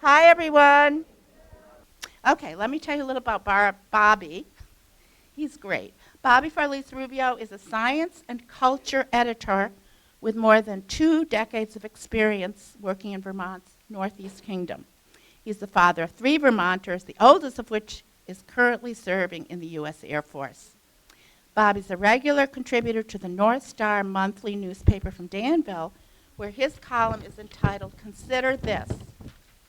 Hi, everyone. Okay, let me tell you a little about Bobby. He's great. Bobby Farlice-Rubio is a science and culture editor with more than 2 decades of experience working in Vermont's Northeast Kingdom. He's the father of 3 Vermonters, the oldest of which is currently serving in the U.S. Air Force. Bobby's a regular contributor to the North Star monthly newspaper from Danville, where his column is entitled Consider This.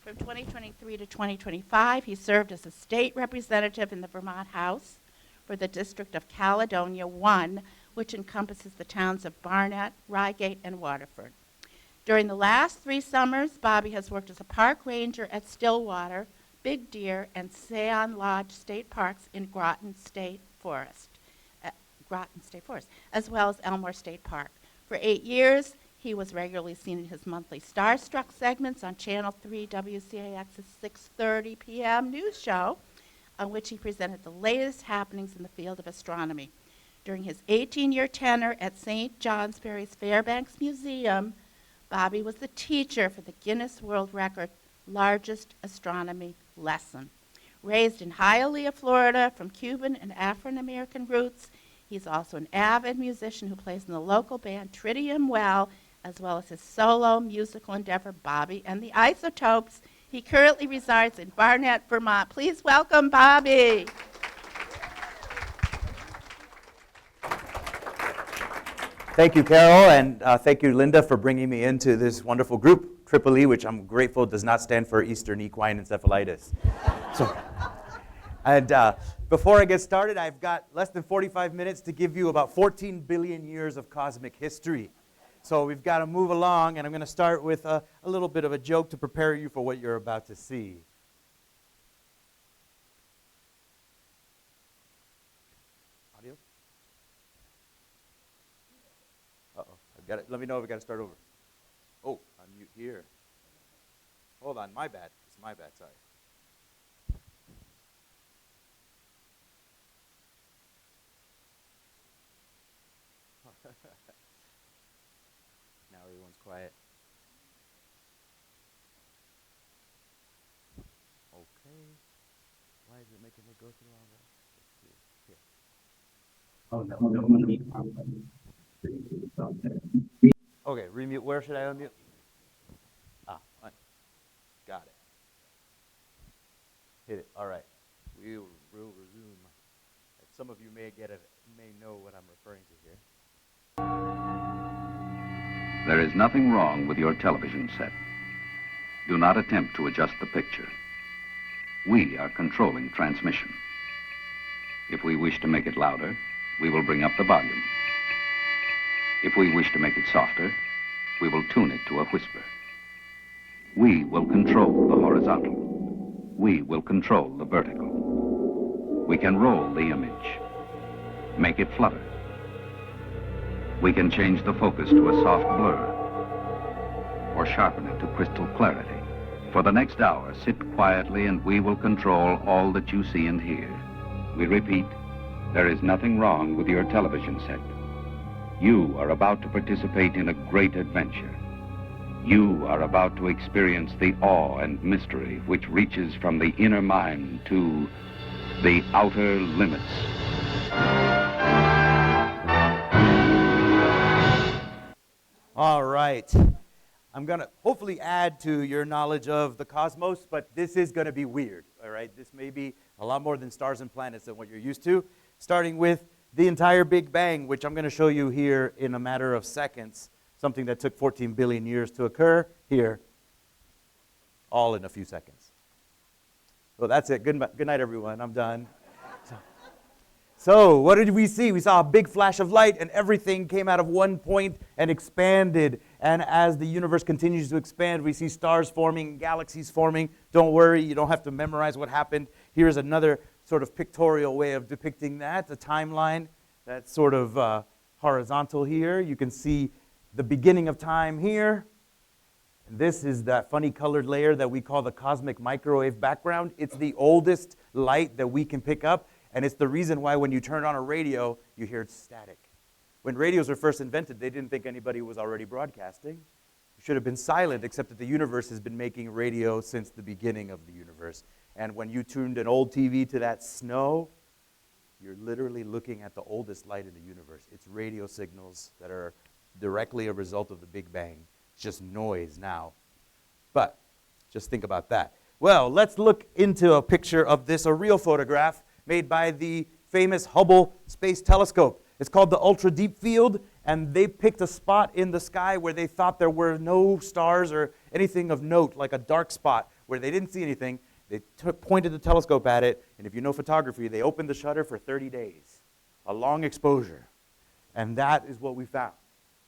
From 2023 to 2025, he served as a state representative in the Vermont House for the District of Caledonia 1, which encompasses the towns of Barnett, Reigate, and Waterford. During the last 3 summers, Bobby has worked as a park ranger at Stillwater, Big Deer, and Sand Lodge State Parks in Groton State Forest, as well as Elmore State Park. For 8 years, he was regularly seen in his monthly Starstruck segments on Channel 3 WCAX's 6:30 p.m. news show, on which he presented the latest happenings in the field of astronomy. During his 18-year tenure at St. Johnsbury's Fairbanks Museum, Bobby was the teacher for the Guinness World Record largest astronomy lesson. Raised in Hialeah, Florida, from Cuban and African-American roots, he's also an avid musician who plays in the local band Tritium Well, as well as his solo musical endeavor, Bobby and the Isotopes. He currently resides in Barnett, Vermont. Please welcome Bobby. Thank you, Carol, and thank you, Linda, for bringing me into this wonderful group, Triple E, which I'm grateful does not stand for Eastern Equine Encephalitis. Before I get started, I've got less than 45 minutes to give you about 14 billion years of cosmic history. So we've got to move along, and I'm going to start with a little bit of a joke to prepare you for what you're about to see. Audio? Uh-oh. I've got it. Let me know if I've got to start over. Oh, I'm mute here. Hold on. My bad. It's my bad. Sorry. Now everyone's quiet. Okay. Why is it making me go through all that? Let's see. Here. Okay, remute. Where should I unmute? Got it. Hit it. All right. We'll resume. Some of you may know what I'm referring to here. There is nothing wrong with your television set. Do not attempt to adjust the picture. We are controlling transmission. If we wish to make it louder, we will bring up the volume. If we wish to make it softer, we will tune it to a whisper. We will control the horizontal. We will control the vertical. We can roll the image, make it flutter. We can change the focus to a soft blur or sharpen it to crystal clarity. For the next hour, sit quietly and we will control all that you see and hear. We repeat, there is nothing wrong with your television set. You are about to participate in a great adventure. You are about to experience the awe and mystery which reaches from the inner mind to the outer limits. All right. I'm going to hopefully add to your knowledge of the cosmos, but this is going to be weird, all right? This may be a lot more than stars and planets than what you're used to, starting with the entire Big Bang, which I'm going to show you here in a matter of seconds, something that took 14 billion years to occur here, all in a few seconds. So that's it. Good night, everyone. I'm done. So what did we see? We saw a big flash of light and everything came out of one point and expanded. And as the universe continues to expand, we see stars forming, galaxies forming. Don't worry, you don't have to memorize what happened. Here's another sort of pictorial way of depicting that, the timeline that's sort of horizontal here. You can see the beginning of time here. And this is that funny colored layer that we call the cosmic microwave background. It's the oldest light that we can pick up. And it's the reason why when you turn on a radio, you hear it static. When radios were first invented, they didn't think anybody was already broadcasting. should have been silent, except that the universe has been making radio since the beginning of the universe. And when you tuned an old TV to that snow, you're literally looking at the oldest light in the universe. It's radio signals that are directly a result of the Big Bang. It's just noise now. But just think about that. Well, let's look into a picture of this, a real photograph made by the famous Hubble Space Telescope. It's called the Ultra Deep Field, and they picked a spot in the sky where they thought there were no stars or anything of note, like a dark spot where they didn't see anything. They pointed the telescope at it, and if you know photography, they opened the shutter for 30 days, a long exposure. And that is what we found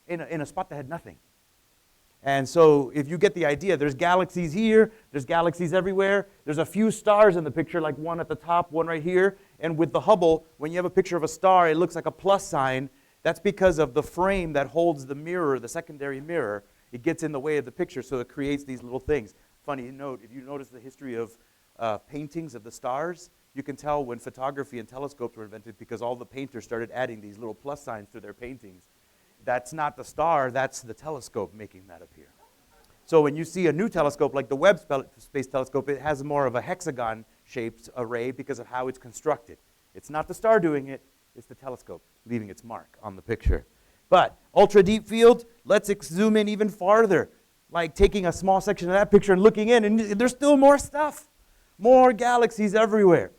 in a spot that had nothing. And so if you get the idea, there's galaxies here, there's galaxies everywhere. There's a few stars in the picture, like one at the top, one right here. And with the Hubble, when you have a picture of a star, it looks like a plus sign. That's because of the frame that holds the mirror, the secondary mirror. It gets in the way of the picture, so it creates these little things. Funny note, if you notice the history of paintings of the stars, you can tell when photography and telescopes were invented because all the painters started adding these little plus signs to their paintings. That's not the star, that's the telescope making that appear. So when you see a new telescope like the Webb Space Telescope, it has more of a hexagon-shaped array because of how it's constructed. It's not the star doing it, it's the telescope leaving its mark on the picture. But ultra deep field, let's zoom in even farther, like taking a small section of that picture and looking in, and there's still more stuff, more galaxies everywhere.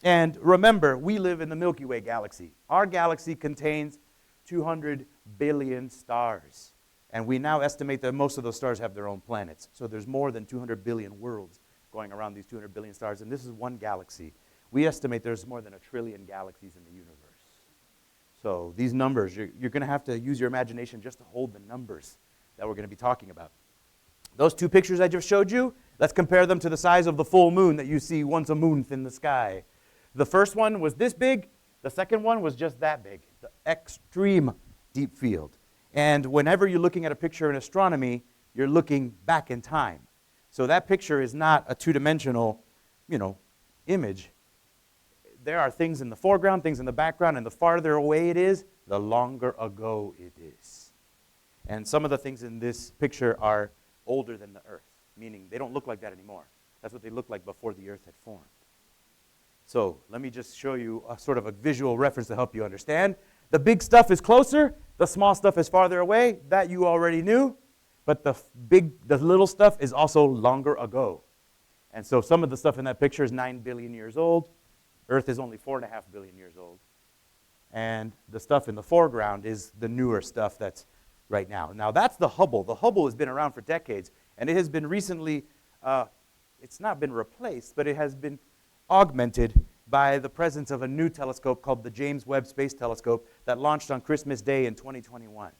And remember, we live in the Milky Way galaxy. Our galaxy contains 200 billion stars. And we now estimate that most of those stars have their own planets. So there's more than 200 billion worlds going around these 200 billion stars. And this is one galaxy. We estimate there's more than 1 trillion galaxies in the universe. So these numbers, you're going to have to use your imagination just to hold the numbers that we're going to be talking about. Those two pictures I just showed you, let's compare them to the size of the full moon that you see once a month in the sky. The first one was this big. The second one was just that big, the extreme deep field. And whenever you're looking at a picture in astronomy, you're looking back in time. So that picture is not a two-dimensional, image. There are things in the foreground, things in the background, and the farther away it is, the longer ago it is. And some of the things in this picture are older than the Earth, meaning they don't look like that anymore. That's what they looked like before the Earth had formed. So let me just show you a sort of a visual reference to help you understand. The big stuff is closer, the small stuff is farther away. That you already knew. But the little stuff is also longer ago. And so some of the stuff in that picture is 9 billion years old. Earth is only 4.5 billion years old. And the stuff in the foreground is the newer stuff that's right now. Now that's the Hubble. The Hubble has been around for decades. And it has been recently, it's not been replaced, but it has been augmented by the presence of a new telescope called the James Webb Space Telescope that launched on Christmas Day in 2021.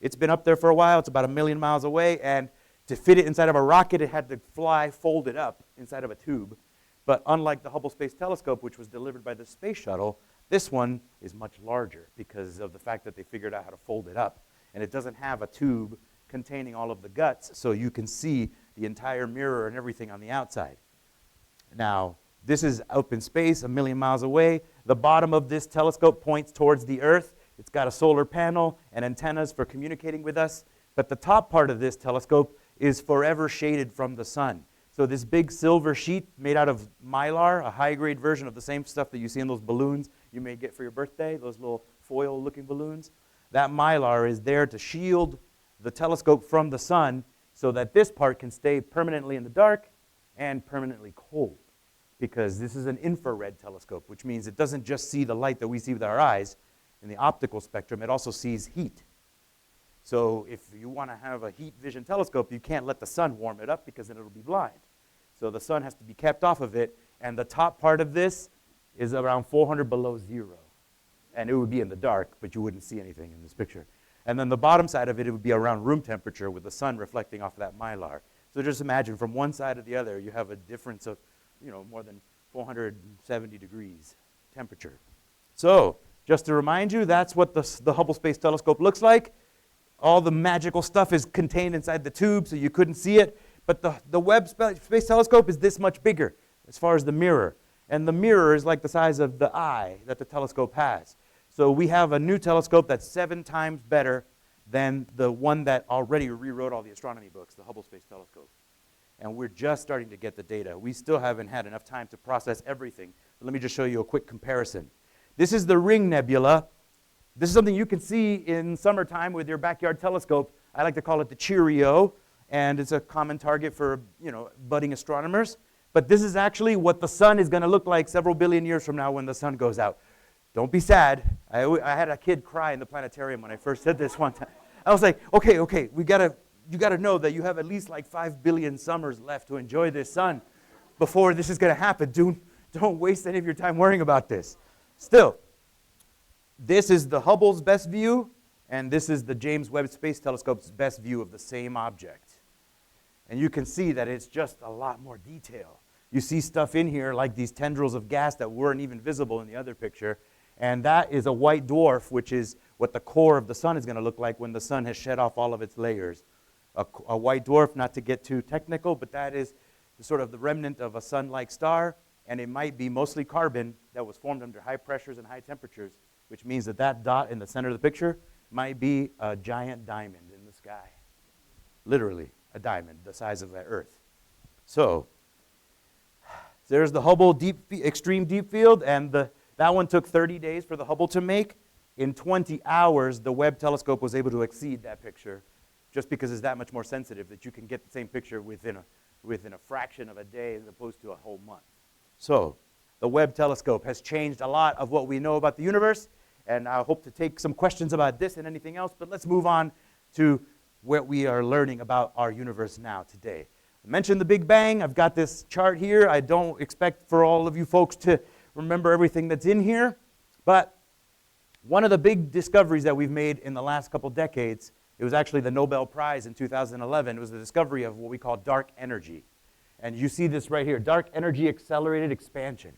It's been up there for a while. It's about 1 million miles away, and to fit it inside of a rocket, it had to fly folded up inside of a tube. But unlike the Hubble Space Telescope, which was delivered by the space shuttle, this one is much larger because of the fact that they figured out how to fold it up. And it doesn't have a tube containing all of the guts, so you can see the entire mirror and everything on the outside. Now, this is up in space, 1 million miles away. The bottom of this telescope points towards the Earth. It's got a solar panel and antennas for communicating with us. But the top part of this telescope is forever shaded from the sun. So this big silver sheet made out of mylar, a high-grade version of the same stuff that you see in those balloons you may get for your birthday, those little foil-looking balloons. That mylar is there to shield the telescope from the sun so that this part can stay permanently in the dark and permanently cold. Because this is an infrared telescope, which means it doesn't just see the light that we see with our eyes in the optical spectrum, it also sees heat. So if you want to have a heat vision telescope, you can't let the sun warm it up because then it'll be blind. So the sun has to be kept off of it, and the top part of this is around 400 below zero. And it would be in the dark, but you wouldn't see anything in this picture. And then the bottom side of it, it would be around room temperature with the sun reflecting off of that mylar. So just imagine from one side to the other, you have a difference of more than 470 degrees temperature. So, just to remind you, that's what the Hubble Space Telescope looks like. All the magical stuff is contained inside the tube, so you couldn't see it. But the Webb Space Telescope is this much bigger as far as the mirror. And the mirror is like the size of the eye that the telescope has. So we have a new telescope that's 7 times better than the one that already rewrote all the astronomy books, the Hubble Space Telescope. And we're just starting to get the data. We still haven't had enough time to process everything. But let me just show you a quick comparison. This is the Ring Nebula. This is something you can see in summertime with your backyard telescope. I like to call it the Cheerio, and it's a common target for, budding astronomers. But this is actually what the sun is going to look like several billion years from now when the sun goes out. Don't be sad. I had a kid cry in the planetarium when I first said this one time. I was like, okay, you got to know that you have at least like 5 billion summers left to enjoy this sun before this is going to happen. Don't waste any of your time worrying about this. Still, this is the Hubble's best view, and this is the James Webb Space Telescope's best view of the same object. And you can see that it's just a lot more detail. You see stuff in here like these tendrils of gas that weren't even visible in the other picture. And that is a white dwarf, which is what the core of the sun is going to look like when the sun has shed off all of its layers. A white dwarf, not to get too technical, but that is sort of the remnant of a sun-like star, and it might be mostly carbon that was formed under high pressures and high temperatures, which means that that dot in the center of the picture might be a giant diamond in the sky. Literally, a diamond the size of the Earth. So, there's the Hubble extreme deep field, and that one took 30 days for the Hubble to make. In 20 hours, the Webb telescope was able to exceed that picture, just because it's that much more sensitive that you can get the same picture within a fraction of a day as opposed to a whole month. So, the Webb telescope has changed a lot of what we know about the universe, and I hope to take some questions about this and anything else, but let's move on to what we are learning about our universe now today. I mentioned the Big Bang. I've got this chart here. I don't expect for all of you folks to remember everything that's in here, but one of the big discoveries that we've made in the last couple decades, it was actually the Nobel Prize in 2011, it was the discovery of what we call dark energy. And you see this right here, dark energy accelerated expansion.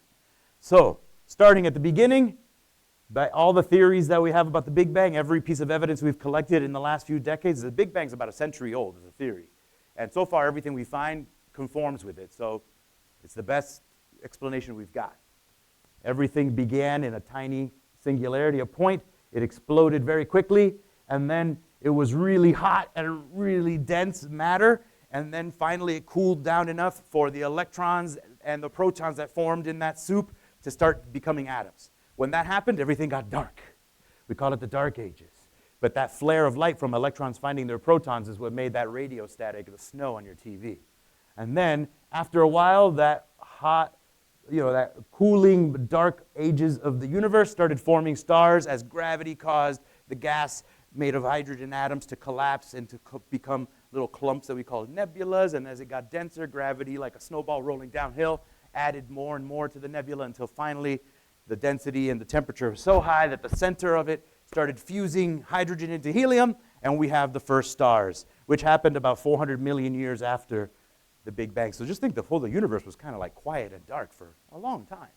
So, starting at the beginning, by all the theories that we have about the Big Bang, every piece of evidence we've collected in the last few decades, the Big Bang's about a century old as a theory. And so far, everything we find conforms with it. So it's the best explanation we've got. Everything began in a tiny singularity, a point. It exploded very quickly, and then it was really hot and really dense matter, and then finally it cooled down enough for the electrons and the protons that formed in that soup to start becoming atoms. When that happened, everything got dark. We call it the Dark Ages. But that flare of light from electrons finding their protons is what made that radio static, the snow on your TV. And then, after a while, that hot, that cooling dark ages of the universe started forming stars as gravity caused the gas made of hydrogen atoms to collapse and to become little clumps that we call nebulas. And as it got denser, gravity, like a snowball rolling downhill, added more and more to the nebula until finally the density and the temperature was so high that the center of it started fusing hydrogen into helium, and we have the first stars, which happened about 400 million years after the Big Bang. So just think the whole universe was kind of like quiet and dark for a long time.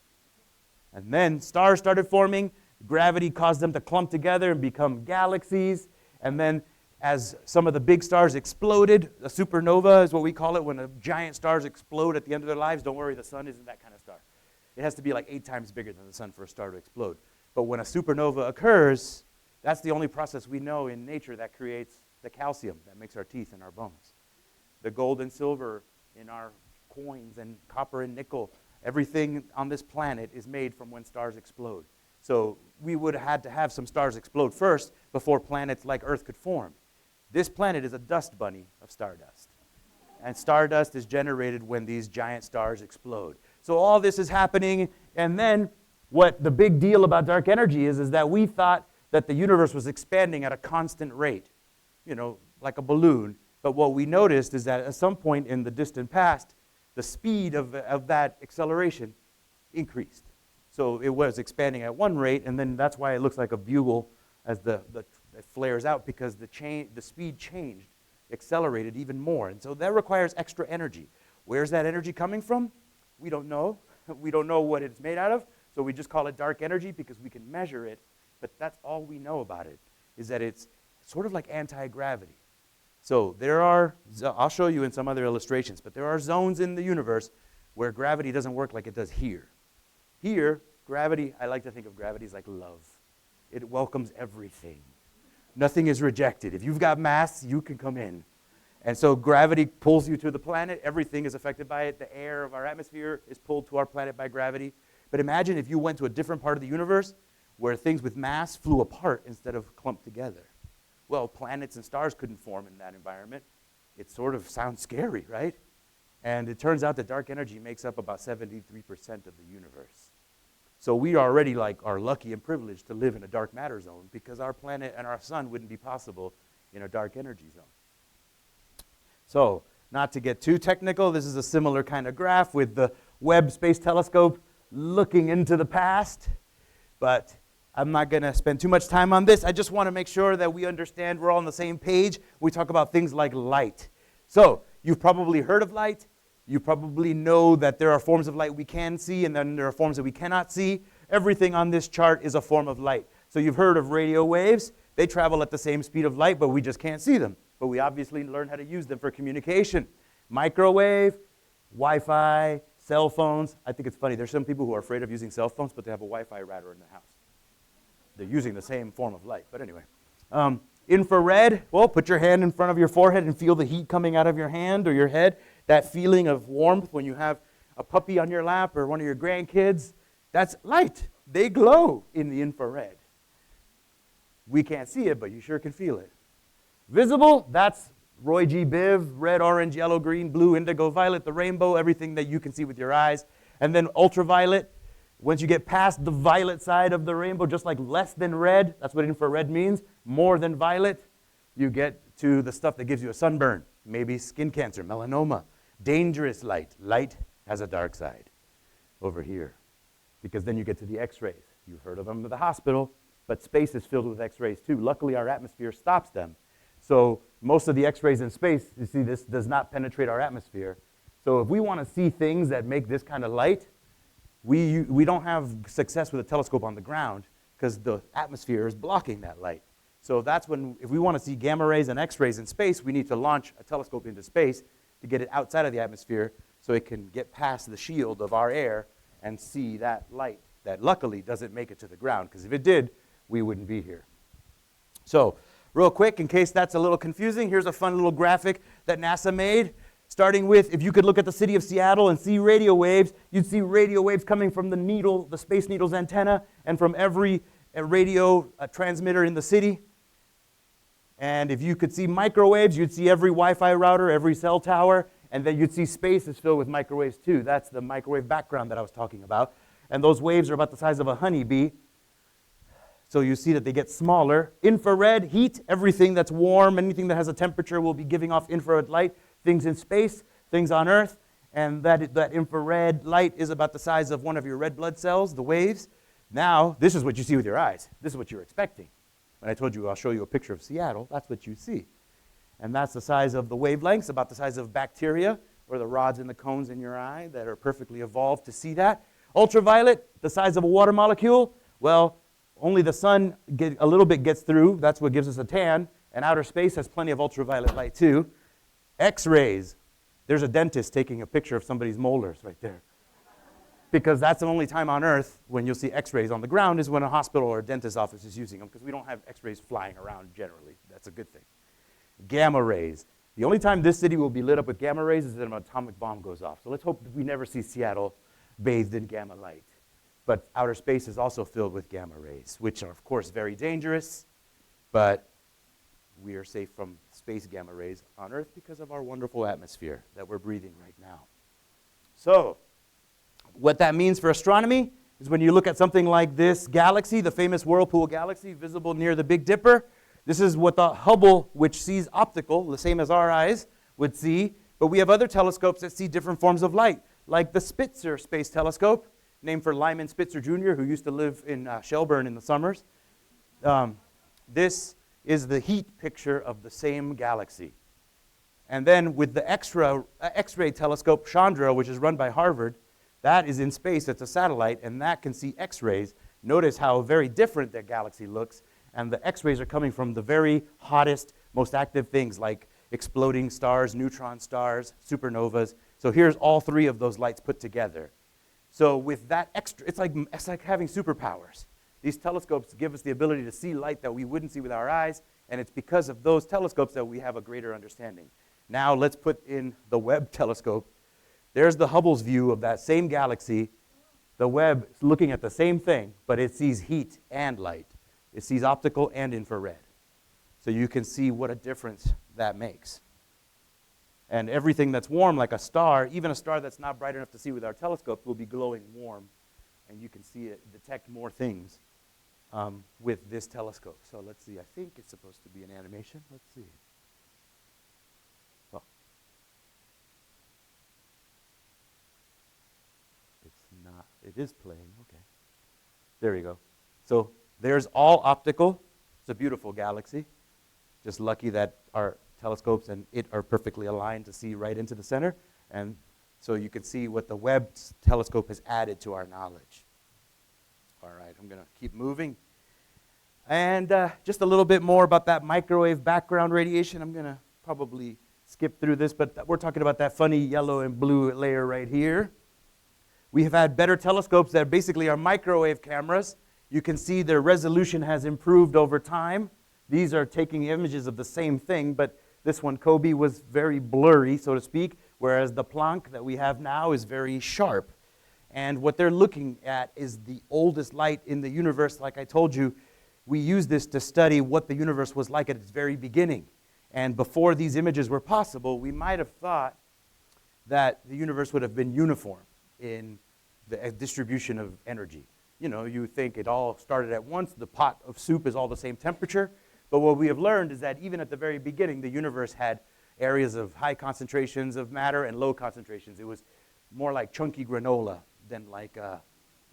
And then stars started forming. Gravity caused them to clump together and become galaxies. And then as some of the big stars exploded, a supernova is what we call it, when giant stars explode at the end of their lives. Don't worry, the sun isn't that kind of star. It has to be like 8 times bigger than the sun for a star to explode. But when a supernova occurs, that's the only process we know in nature that creates the calcium that makes our teeth and our bones. The gold and silver in our coins and copper and nickel, everything on this planet is made from when stars explode. So we would have had to have some stars explode first before planets like Earth could form. This planet is a dust bunny of stardust. And stardust is generated when these giant stars explode. So all this is happening, and then what the big deal about dark energy is that we thought that the universe was expanding at a constant rate, like a balloon. But what we noticed is that at some point in the distant past, the speed of that acceleration increased. So it was expanding at one rate, and then that's why it looks like a bugle as it flares out, because the speed changed, accelerated even more. And so that requires extra energy. Where's that energy coming from? We don't know. We don't know what it's made out of, so we just call it dark energy because we can measure it, but that's all we know about it, is that it's sort of like anti-gravity. So I'll show you in some other illustrations, but there are zones in the universe where gravity doesn't work like it does here. Here, gravity, I like to think of gravity as like love. It welcomes everything. Nothing is rejected. If you've got mass, you can come in. And so gravity pulls you to the planet. Everything is affected by it. The air of our atmosphere is pulled to our planet by gravity. But imagine if you went to a different part of the universe where things with mass flew apart instead of clumped together. Well, planets and stars couldn't form in that environment. It sort of sounds scary, right? And it turns out that dark energy makes up about 73% of the universe. So we already are lucky and privileged to live in a dark matter zone because our planet and our sun wouldn't be possible in a dark energy zone. So, not to get too technical, this is a similar kind of graph with the Webb Space Telescope looking into the past. But I'm not going to spend too much time on this. I just want to make sure that we understand we're all on the same page. We talk about things like light. So, you've probably heard of light. You probably know that there are forms of light we can see, and then there are forms that we cannot see. Everything on this chart is a form of light. So you've heard of radio waves. They travel at the same speed of light, but we just can't see them. But we obviously learn how to use them for communication. Microwave, Wi-Fi, cell phones. I think it's funny. There's some people who are afraid of using cell phones, but they have a Wi-Fi router in their house. They're using the same form of light. But anyway. Infrared, well, put your hand in front of your forehead and feel the heat coming out of your hand or your head. That feeling of warmth when you have a puppy on your lap or one of your grandkids, that's light. They glow in the infrared. We can't see it, but you sure can feel it. Visible, that's Roy G. Biv, red, orange, yellow, green, blue, indigo, violet, the rainbow, everything that you can see with your eyes. And then ultraviolet, once you get past the violet side of the rainbow, just like less than red, that's what infrared means, more than violet, you get to the stuff that gives you a sunburn, maybe skin cancer, melanoma. Dangerous light. Light has a dark side over here because then you get to the X-rays. You've heard of them at the hospital, but space is filled with X-rays too. Luckily, our atmosphere stops them. So most of the X-rays in space, you see, this does not penetrate our atmosphere. So if we want to see things that make this kind of light, we don't have success with a telescope on the ground because the atmosphere is blocking that light. So that's when, if we want to see gamma rays and X-rays in space, we need to launch a telescope into space to get it outside of the atmosphere so it can get past the shield of our air and see that light that luckily doesn't make it to the ground, because if it did, we wouldn't be here. So real quick, in case that's a little confusing, here's a fun little graphic that NASA made, starting with, if you could look at the city of Seattle and see radio waves, you'd see radio waves coming from the needle, the Space Needle's antenna, and from every radio transmitter in the city. And if you could see microwaves, you'd see every Wi-Fi router, every cell tower, and then you'd see space is filled with microwaves too. That's the microwave background that I was talking about. And those waves are about the size of a honeybee. So you see that they get smaller. Infrared, heat, everything that's warm, anything that has a temperature will be giving off infrared light. Things in space, things on Earth, and that infrared light is about the size of one of your red blood cells, the waves. Now, this is what you see with your eyes. This is what you're expecting. When I told you I'll show you a picture of Seattle, that's what you see. And that's the size of the wavelengths, about the size of bacteria, or the rods and the cones in your eye that are perfectly evolved to see that. Ultraviolet, the size of a water molecule. Well, only the sun a little bit gets through. That's what gives us a tan. And outer space has plenty of ultraviolet light too. X-rays. There's a dentist taking a picture of somebody's molars right there. Because that's the only time on Earth when you'll see X-rays on the ground is when a hospital or a dentist's office is using them, because we don't have X-rays flying around generally. That's a good thing. Gamma rays. The only time this city will be lit up with gamma rays is when an atomic bomb goes off. So let's hope that we never see Seattle bathed in gamma light. But outer space is also filled with gamma rays, which are, of course, very dangerous, but we are safe from space gamma rays on Earth because of our wonderful atmosphere that we're breathing right now. So, what that means for astronomy is when you look at something like this galaxy, the famous Whirlpool galaxy, visible near the Big Dipper, this is what the Hubble, which sees optical, the same as our eyes, would see. But we have other telescopes that see different forms of light, like the Spitzer Space Telescope, named for Lyman Spitzer Jr., who used to live in Shelburne in the summers. This is the heat picture of the same galaxy. And then with the X-ray telescope, Chandra, which is run by Harvard, that is in space. It's a satellite, and that can see X-rays. Notice how very different that galaxy looks. And the X-rays are coming from the very hottest, most active things like exploding stars, neutron stars, supernovas. So here's all three of those lights put together. So with that extra, it's like having superpowers. These telescopes give us the ability to see light that we wouldn't see with our eyes, And it's because of those telescopes that we have a greater understanding. Now let's put in the Webb telescope. There's the Hubble's view of that same galaxy. The Webb is looking at the same thing, but it sees heat and light. It sees optical and infrared. So you can see what a difference that makes. And everything that's warm, like a star, even a star that's not bright enough to see with our telescopes, will be glowing warm. And you can see it, detect more things with this telescope. So let's see. I think it's supposed to be an animation. Let's see. Well, it's not. It is playing. Okay. There you go. So there's all optical. It's a beautiful galaxy. Just lucky that our telescopes and it are perfectly aligned to see right into the center. And so you can see what the Webb telescope has added to our knowledge. All right, I'm going to keep moving. And just a little bit more about that microwave background radiation. I'm going to probably skip through this, but we're talking about that funny yellow and blue layer right here. We have had better telescopes that basically are microwave cameras. You can see their resolution has improved over time. These are taking images of the same thing, but this one, Kobe, was very blurry, so to speak, whereas the Planck that we have now is very sharp. And what they're looking at is the oldest light in the universe. Like I told you, we use this to study what the universe was like at its very beginning. And before these images were possible, we might have thought that the universe would have been uniform in the distribution of energy. You know, you think it all started at once, the pot of soup is all the same temperature. But what we have learned is that even at the very beginning, the universe had areas of high concentrations of matter and low concentrations. It was more like chunky granola than like a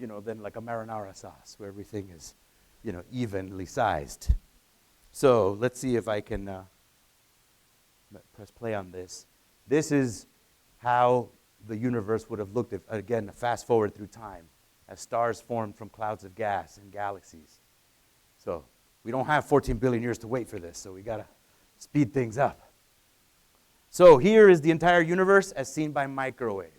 marinara sauce, where everything is, evenly sized. So let's see if I can press play on this. This is how the universe would have looked if, again, fast forward through time, as stars formed from clouds of gas and galaxies. So we don't have 14 billion years to wait for this, so we got to speed things up. So here is the entire universe as seen by microwave.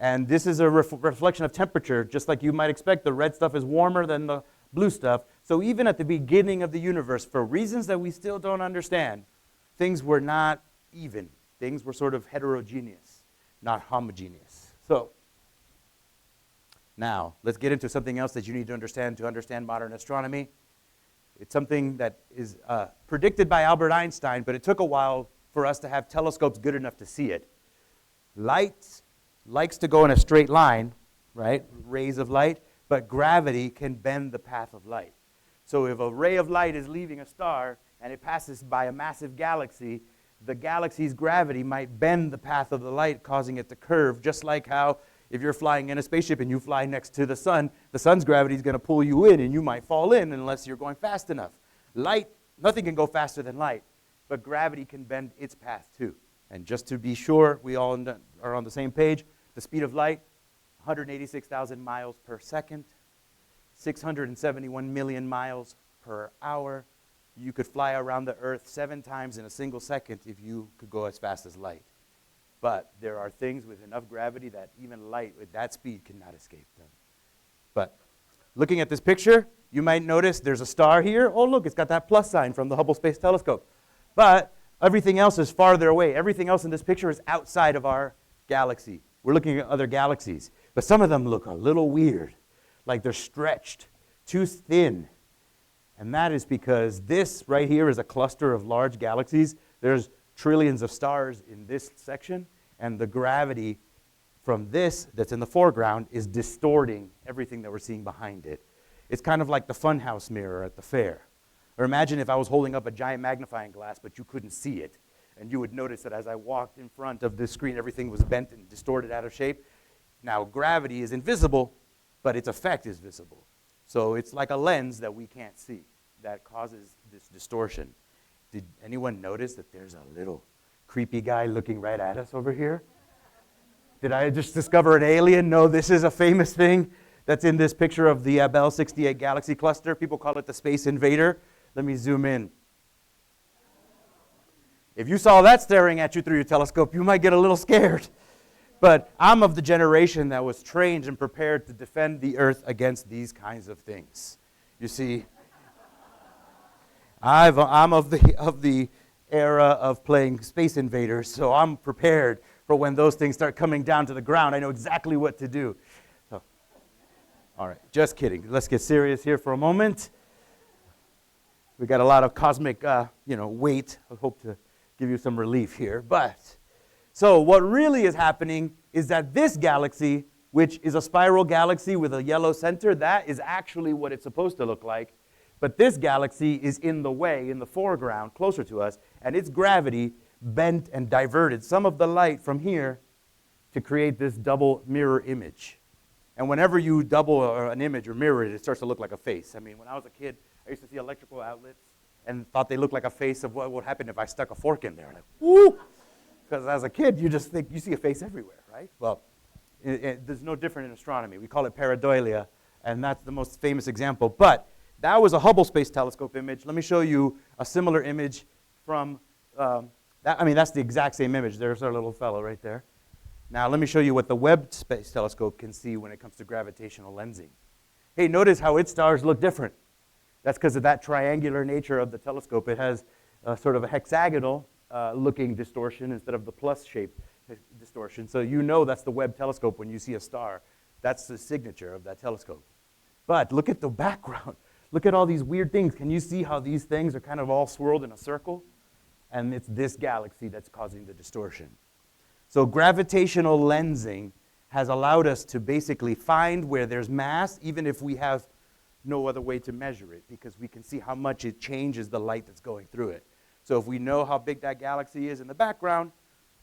And this is a reflection of temperature. Just like you might expect, the red stuff is warmer than the blue stuff. So even at the beginning of the universe, for reasons that we still don't understand, things were not even. Things were sort of heterogeneous, not homogeneous. So now, let's get into something else that you need to understand modern astronomy. It's something that is predicted by Albert Einstein, but it took a while for us to have telescopes good enough to see it. Light likes to go in a straight line, right? Rays of light, but gravity can bend the path of light. So if a ray of light is leaving a star and it passes by a massive galaxy, the galaxy's gravity might bend the path of the light, causing it to curve, just like how if you're flying in a spaceship and you fly next to the sun's gravity is going to pull you in and you might fall in unless you're going fast enough. Light, nothing can go faster than light, but gravity can bend its path too. And just to be sure we all are on the same page, the speed of light, 186,000 miles per second, 671 million miles per hour. You could fly around the Earth 7 times in a single second if you could go as fast as light. But there are things with enough gravity that even light with that speed cannot escape them. But looking at this picture, you might notice there's a star here. Oh, look, it's got that plus sign from the Hubble Space Telescope. But everything else is farther away. Everything else in this picture is outside of our galaxy. We're looking at other galaxies. But some of them look a little weird, like they're stretched, too thin. And that is because this right here is a cluster of large galaxies. There's trillions of stars in this section, and the gravity from this that's in the foreground is distorting everything that we're seeing behind it. It's kind of like the funhouse mirror at the fair. Or imagine if I was holding up a giant magnifying glass, but you couldn't see it, and you would notice that as I walked in front of this screen, everything was bent and distorted out of shape. Now, gravity is invisible, but its effect is visible. So it's like a lens that we can't see that causes this distortion. Did anyone notice that there's a little creepy guy looking right at us over here? Did I just discover an alien? No, this is a famous thing that's in this picture of the Bell 68 galaxy cluster. People call it the Space Invader. Let me zoom in. If you saw that staring at you through your telescope, you might get a little scared. But I'm of the generation that was trained and prepared to defend the Earth against these kinds of things. You see, I'm of the era of playing Space Invaders, so I'm prepared for when those things start coming down to the ground. I know exactly what to do. So, all right, just kidding. Let's get serious here for a moment. We got a lot of cosmic, weight. I hope to give you some relief here. So what really is happening is that this galaxy, which is a spiral galaxy with a yellow center, that is actually what it's supposed to look like. But this galaxy is in the way, in the foreground, closer to us, and its gravity bent and diverted some of the light from here to create this double mirror image. And whenever you double an image or mirror it, it starts to look like a face. I mean, when I was a kid, I used to see electrical outlets and thought they looked like a face of what would happen if I stuck a fork in there. Like, woo! Because as a kid, you just think you see a face everywhere, right? Well, there's no different in astronomy. We call it pareidolia, and that's the most famous example. But that was a Hubble Space Telescope image. Let me show you a similar image from that's the exact same image. There's our little fellow right there. Now let me show you what the Webb Space Telescope can see when it comes to gravitational lensing. Hey, notice how its stars look different. That's because of that triangular nature of the telescope. It has sort of a hexagonal looking distortion instead of the plus-shaped distortion. So you know that's the Webb telescope when you see a star. That's the signature of that telescope. But look at the background. Look at all these weird things. Can you see how these things are kind of all swirled in a circle? And it's this galaxy that's causing the distortion. So gravitational lensing has allowed us to basically find where there's mass, even if we have no other way to measure it, because we can see how much it changes the light that's going through it. So if we know how big that galaxy is in the background,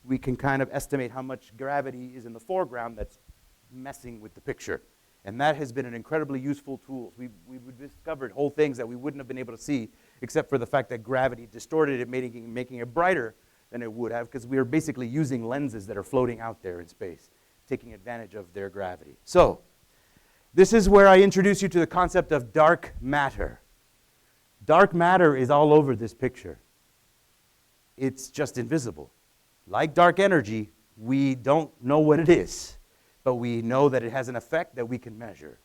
we can kind of estimate how much gravity is in the foreground that's messing with the picture. And that has been an incredibly useful tool. We've discovered whole things that we wouldn't have been able to see except for the fact that gravity distorted it, making it brighter than it would have, because we are basically using lenses that are floating out there in space, taking advantage of their gravity. So this is where I introduce you to the concept of dark matter. Dark matter is all over this picture. It's just invisible. Like dark energy, we don't know what it is, but we know that it has an effect that we can measure.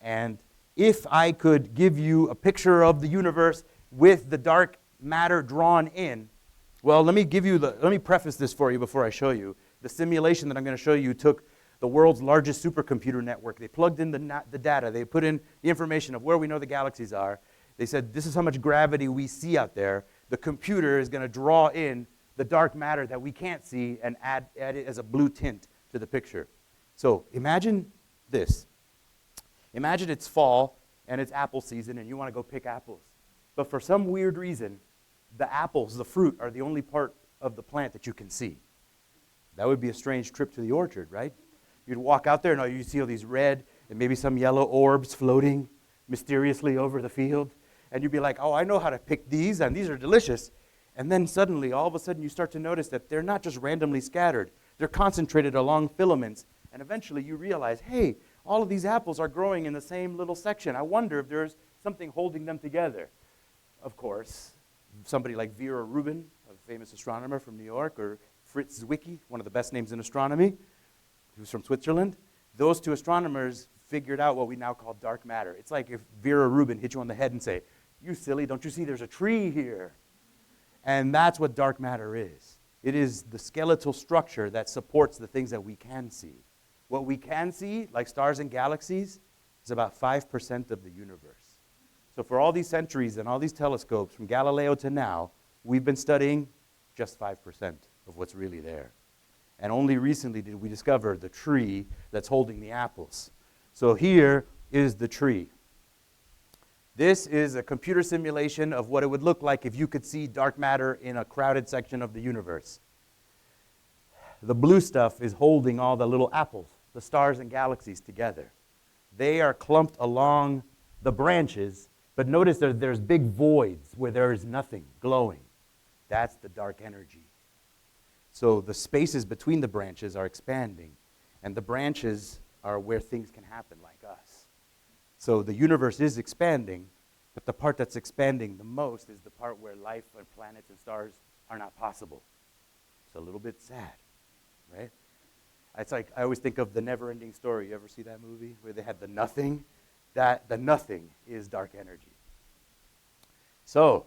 And if I could give you a picture of the universe with the dark matter drawn in, well, let me preface this for you before I show you. The simulation that I'm going to show you took the world's largest supercomputer network. They plugged in the data. They put in the information of where we know the galaxies are. They said, this is how much gravity we see out there. The computer is going to draw in the dark matter that we can't see and add it as a blue tint to the picture. So imagine this. Imagine it's fall and it's apple season and you want to go pick apples. But for some weird reason, the apples, the fruit, are the only part of the plant that you can see. That would be a strange trip to the orchard, right? You'd walk out there and you'd see all these red and maybe some yellow orbs floating mysteriously over the field. And you'd be like, oh, I know how to pick these, and these are delicious. And then suddenly, all of a sudden, you start to notice that they're not just randomly scattered. They're concentrated along filaments. And eventually, you realize, hey, all of these apples are growing in the same little section. I wonder if there's something holding them together. Of course, somebody like Vera Rubin, a famous astronomer from New York, or Fritz Zwicky, one of the best names in astronomy, who's from Switzerland, those two astronomers figured out what we now call dark matter. It's like if Vera Rubin hit you on the head and say, you silly, don't you see there's a tree here? And that's what dark matter is. It is the skeletal structure that supports the things that we can see. What we can see, like stars and galaxies, is about 5% of the universe. So for all these centuries and all these telescopes, from Galileo to now, we've been studying just 5% of what's really there. And only recently did we discover the tree that's holding the apples. So here is the tree. This is a computer simulation of what it would look like if you could see dark matter in a crowded section of the universe. The blue stuff is holding all the little apples, the stars and galaxies together. They are clumped along the branches, but notice that there's big voids where there is nothing glowing. That's the dark energy. So the spaces between the branches are expanding, and the branches are where things can happen like us. So the universe is expanding, but the part that's expanding the most is the part where life and planets and stars are not possible. It's a little bit sad, right? It's like, I always think of The Never-Ending Story. You ever see that movie where they had the nothing? The nothing is dark energy. So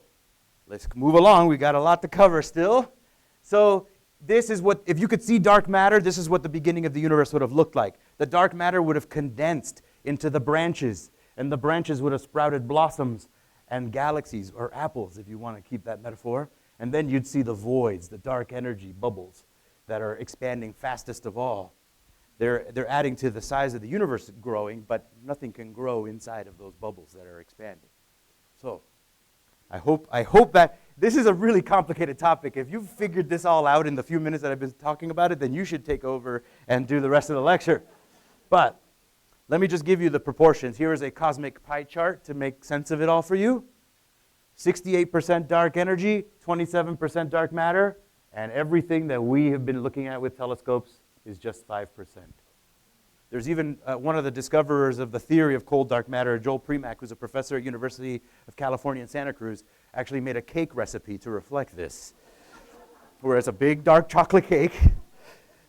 let's move along. We got a lot to cover still. So this is what, if you could see dark matter, this is what the beginning of the universe would have looked like. The dark matter would have condensed into the branches, and the branches would have sprouted blossoms and galaxies, or apples, if you want to keep that metaphor. And then you'd see the voids, the dark energy bubbles that are expanding fastest of all. They're adding to the size of the universe growing, but nothing can grow inside of those bubbles that are expanding. So I hope that this is a really complicated topic. If you've figured this all out in the few minutes that I've been talking about it, then you should take over and do the rest of the lecture. But let me just give you the proportions. Here is a cosmic pie chart to make sense of it all for you. 68% dark energy, 27% dark matter, and everything that we have been looking at with telescopes is just 5%. There's even one of the discoverers of the theory of cold dark matter, Joel Premack, who's a professor at University of California in Santa Cruz, actually made a cake recipe to reflect this, where it's a big dark chocolate cake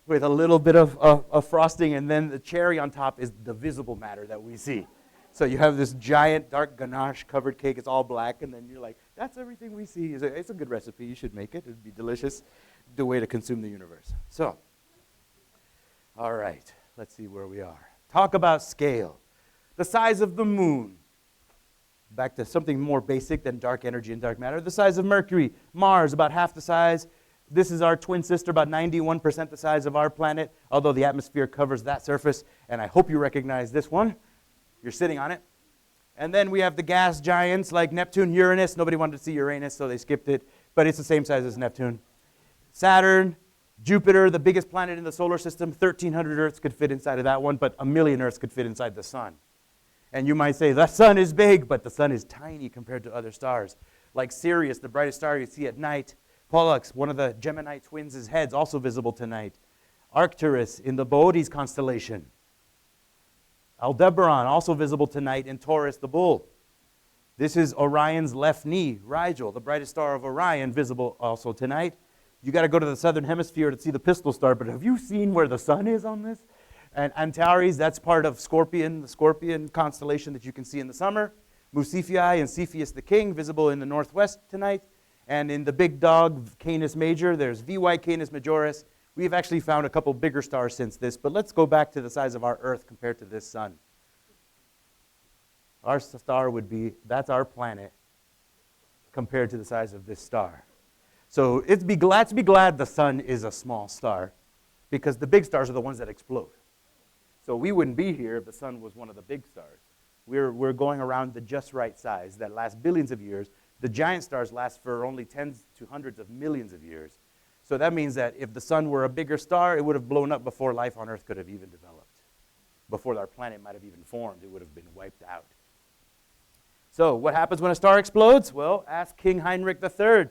with a little bit of frosting, and then the cherry on top is the visible matter that we see. So you have this giant dark ganache-covered cake. It's all black, and then you're like, that's everything we see. It's a good recipe. You should make it. It would be delicious, the way to consume the universe. So, all right, let's see where we are. Talk about scale. The size of the moon. Back to something more basic than dark energy and dark matter. The size of Mercury. Mars, about half the size. This is our twin sister, about 91% the size of our planet, although the atmosphere covers that surface. And I hope you recognize this one. You're sitting on it. And then we have the gas giants like Neptune, Uranus. Nobody wanted to see Uranus, so they skipped it. But it's the same size as Neptune. Saturn, Jupiter, the biggest planet in the solar system. 1,300 Earths could fit inside of that one, but 1,000,000 Earths could fit inside the sun. And you might say, the sun is big, but the sun is tiny compared to other stars. Like Sirius, the brightest star you see at night. Pollux, one of the Gemini twins' heads, also visible tonight. Arcturus in the Boötes constellation. Aldebaran, also visible tonight in Taurus, the bull. This is Orion's left knee, Rigel, the brightest star of Orion, visible also tonight. You got to go to the southern hemisphere to see the pistol star, but have you seen where the sun is on this? And Antares, that's part of Scorpion, the Scorpion constellation that you can see in the summer. Musiphi and Cepheus the King, visible in the northwest tonight. And in the big dog, Canis Major, there's VY Canis Majoris. We've actually found a couple bigger stars since this, but let's go back to the size of our Earth compared to this sun. Our star would be, that's our planet compared to the size of this star. So let's be glad the sun is a small star, because the big stars are the ones that explode. So we wouldn't be here if the sun was one of the big stars. We're going around the just right size that lasts billions of years. The giant stars last for only tens to hundreds of millions of years. So that means that if the sun were a bigger star, it would have blown up before life on Earth could have even developed. Before our planet might have even formed, it would have been wiped out. So what happens when a star explodes? Well, ask King Heinrich III.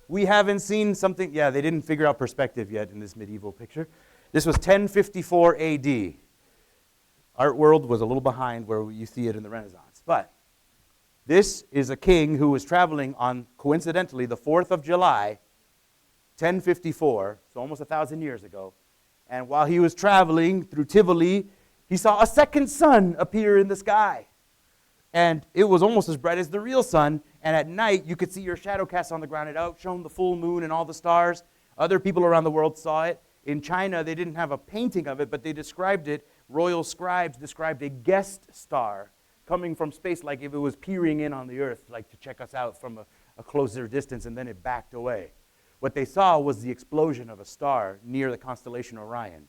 We haven't seen something, yeah, they didn't figure out perspective yet in this medieval picture. This was 1054 AD. Art world was a little behind where you see it in the Renaissance. But this is a king who was traveling on, coincidentally, the 4th of July, 1054, so almost 1,000 years ago. And while he was traveling through Tivoli, he saw a second sun appear in the sky. And it was almost as bright as the real sun. And at night, you could see your shadow cast on the ground. It outshone the full moon and all the stars. Other people around the world saw it. In China, they didn't have a painting of it, but they described it. Royal scribes described a guest star coming from space like if it was peering in on the Earth, like to check us out from a closer distance, and then it backed away. What they saw was the explosion of a star near the constellation Orion.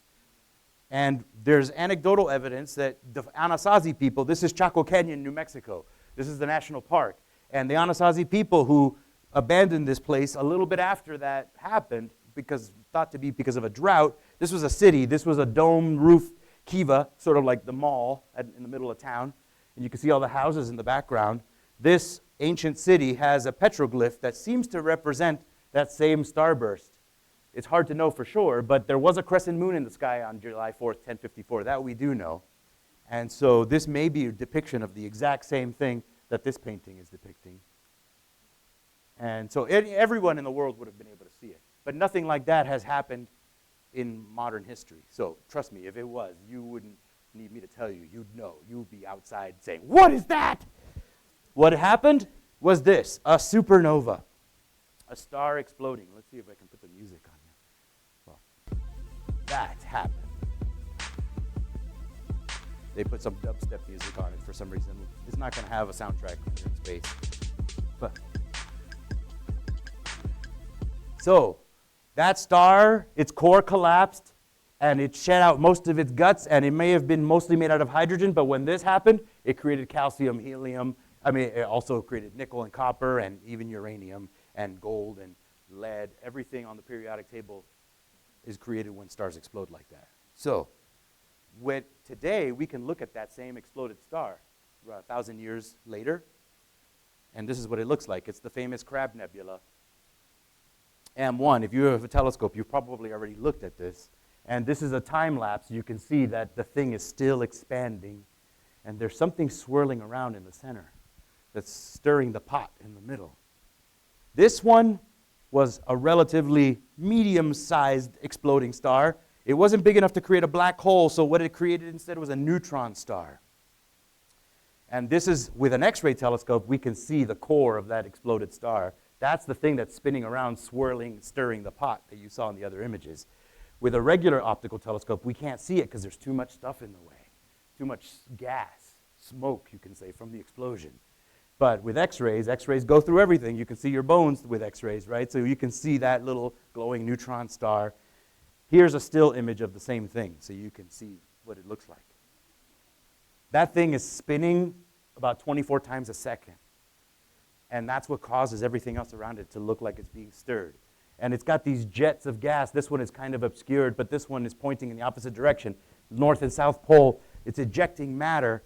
And there's anecdotal evidence that the Anasazi people, this is Chaco Canyon, New Mexico. This is the national park. And the Anasazi people who abandoned this place a little bit after that happened, thought to be because of a drought. This was a city. This was a dome-roofed kiva, sort of like the mall in the middle of town. And you can see all the houses in the background. This ancient city has a petroglyph that seems to represent that same starburst. It's hard to know for sure, but there was a crescent moon in the sky on July 4th, 1054. That we do know. And so this may be a depiction of the exact same thing that this painting is depicting. And so everyone in the world would have been able to see it. But nothing like that has happened in modern history. So trust me, if it was, you wouldn't need me to tell you. You'd know. You'd be outside saying, "What is that?" What happened? was this, a supernova, a star exploding. Let's see if I can put the music on here. Well, that happened. They put some dubstep music on it for some reason. It's not going to have a soundtrack when you're in space. But so that star, its core collapsed, and it shed out most of its guts, and it may have been mostly made out of hydrogen, but when this happened, it created calcium, helium. It also created nickel and copper, and even uranium, and gold, and lead. Everything on the periodic table is created when stars explode like that. So today, we can look at that same exploded star about 1,000 years later, and this is what it looks like. It's the famous Crab Nebula, M1. If you have a telescope, you've probably already looked at this. And this is a time lapse. You can see that the thing is still expanding, and there's something swirling around in the center that's stirring the pot in the middle. This one was a relatively medium-sized exploding star. It wasn't big enough to create a black hole, so what it created instead was a neutron star. And this is, with an X-ray telescope, we can see the core of that exploded star. That's the thing that's spinning around, swirling, stirring the pot that you saw in the other images. With a regular optical telescope, we can't see it because there's too much stuff in the way, too much gas, smoke, you can say, from the explosion. But with X-rays go through everything. You can see your bones with X-rays, right? So you can see that little glowing neutron star. Here's a still image of the same thing, so you can see what it looks like. That thing is spinning about 24 times a second. And that's what causes everything else around it to look like it's being stirred. And it's got these jets of gas. This one is kind of obscured, but this one is pointing in the opposite direction. North and South Pole, it's ejecting matter.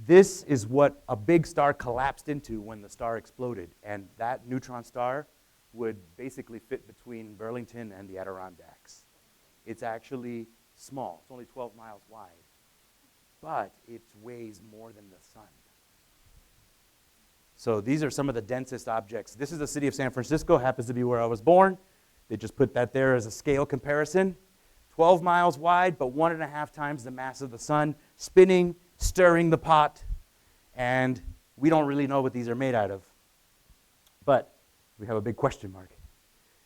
This is what a big star collapsed into when the star exploded. And that neutron star would basically fit between Burlington and the Adirondacks. It's actually small. It's only 12 miles wide. But it weighs more than the sun. So these are some of the densest objects. This is the city of San Francisco, happens to be where I was born. They just put that there as a scale comparison. 12 miles wide, but 1.5 times the mass of the sun, spinning, stirring the pot, and we don't really know what these are made out of. But we have a big question mark.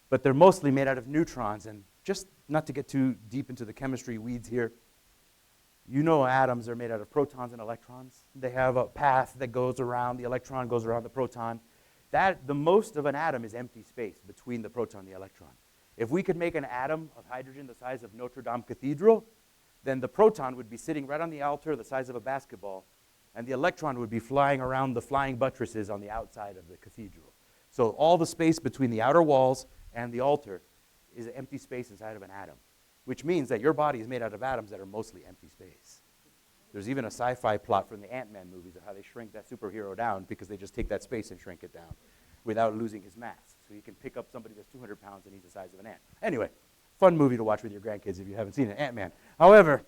But they're mostly made out of neutrons, and just not to get too deep into the chemistry weeds here, you know atoms are made out of protons and electrons. They have a path that goes around, the electron goes around the proton. The most of an atom is empty space between the proton and the electron. If we could make an atom of hydrogen the size of Notre Dame Cathedral, then the proton would be sitting right on the altar the size of a basketball, and the electron would be flying around the flying buttresses on the outside of the cathedral. So all the space between the outer walls and the altar is an empty space inside of an atom, which means that your body is made out of atoms that are mostly empty space. There's even a sci-fi plot from the Ant-Man movies of how they shrink that superhero down because they just take that space and shrink it down without losing his mass. So you can pick up somebody that's 200 pounds and he's the size of an ant. Anyway, fun movie to watch with your grandkids if you haven't seen it, Ant-Man. However,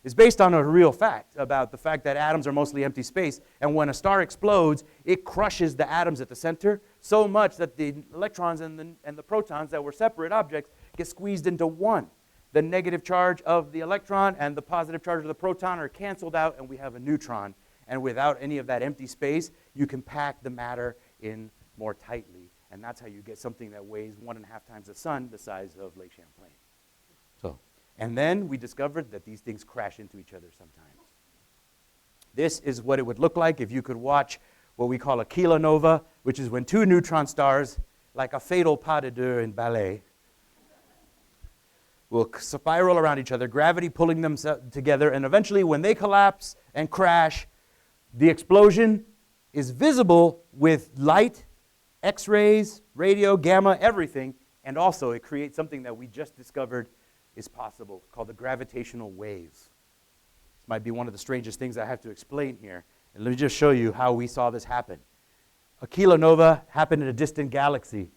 it's based on a real fact about the fact that atoms are mostly empty space, and when a star explodes, it crushes the atoms at the center so much that the electrons and the protons that were separate objects get squeezed into one. The negative charge of the electron and the positive charge of the proton are canceled out, and we have a neutron. And without any of that empty space, you can pack the matter in more tightly, and that's how you get something that weighs 1.5 times the sun, the size of Lake Champlain. And then we discovered that these things crash into each other sometimes. This is what it would look like if you could watch what we call a kilonova, which is when two neutron stars, like a fatal pas de deux in ballet, will spiral around each other, gravity pulling them together, and eventually when they collapse and crash, the explosion is visible with light, X-rays, radio, gamma, everything, and also it creates something that we just discovered is possible, called the gravitational waves. This might be one of the strangest things I have to explain here. And let me just show you how we saw this happen. A kilonova happened in a distant galaxy,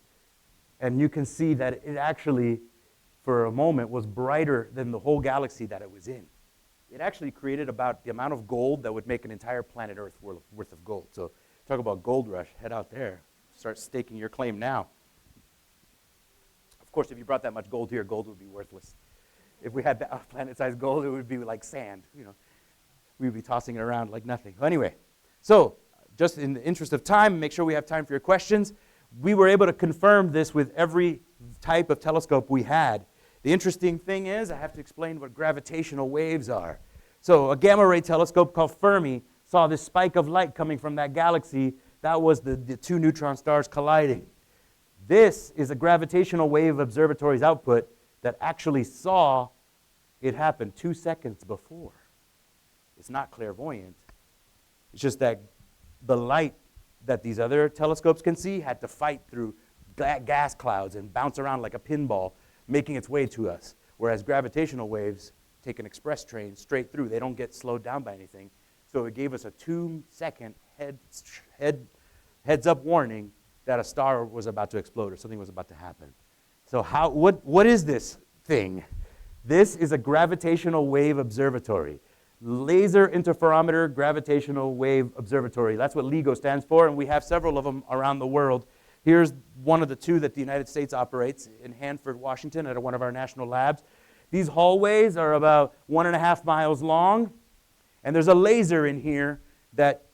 and you can see that it actually, for a moment, was brighter than the whole galaxy that it was in. It actually created about the amount of gold that would make an entire planet Earth worth of gold. So talk about gold rush, head out there, start staking your claim now. Of course, if you brought that much gold here, gold would be worthless. If we had that planet-sized gold, it would be like sand. You know, we'd be tossing it around like nothing. Anyway, so just in the interest of time, make sure we have time for your questions. We were able to confirm this with every type of telescope we had. The interesting thing is, I have to explain what gravitational waves are. So a gamma ray telescope called Fermi saw this spike of light coming from that galaxy. That was the two neutron stars colliding. This is a gravitational wave observatory's output that actually saw it happen 2 seconds before. It's not clairvoyant. It's just that the light that these other telescopes can see had to fight through gas clouds and bounce around like a pinball, making its way to us. Whereas gravitational waves take an express train straight through. They don't get slowed down by anything. So it gave us a 2-second heads-up warning that a star was about to explode or something was about to happen. So what is this thing? This is a gravitational wave observatory. Laser Interferometer Gravitational Wave Observatory. That's what LIGO stands for, and we have several of them around the world. Here's one of the two that the United States operates in Hanford, Washington, at one of our national labs. These hallways are about 1.5 miles long, and there's a laser in here that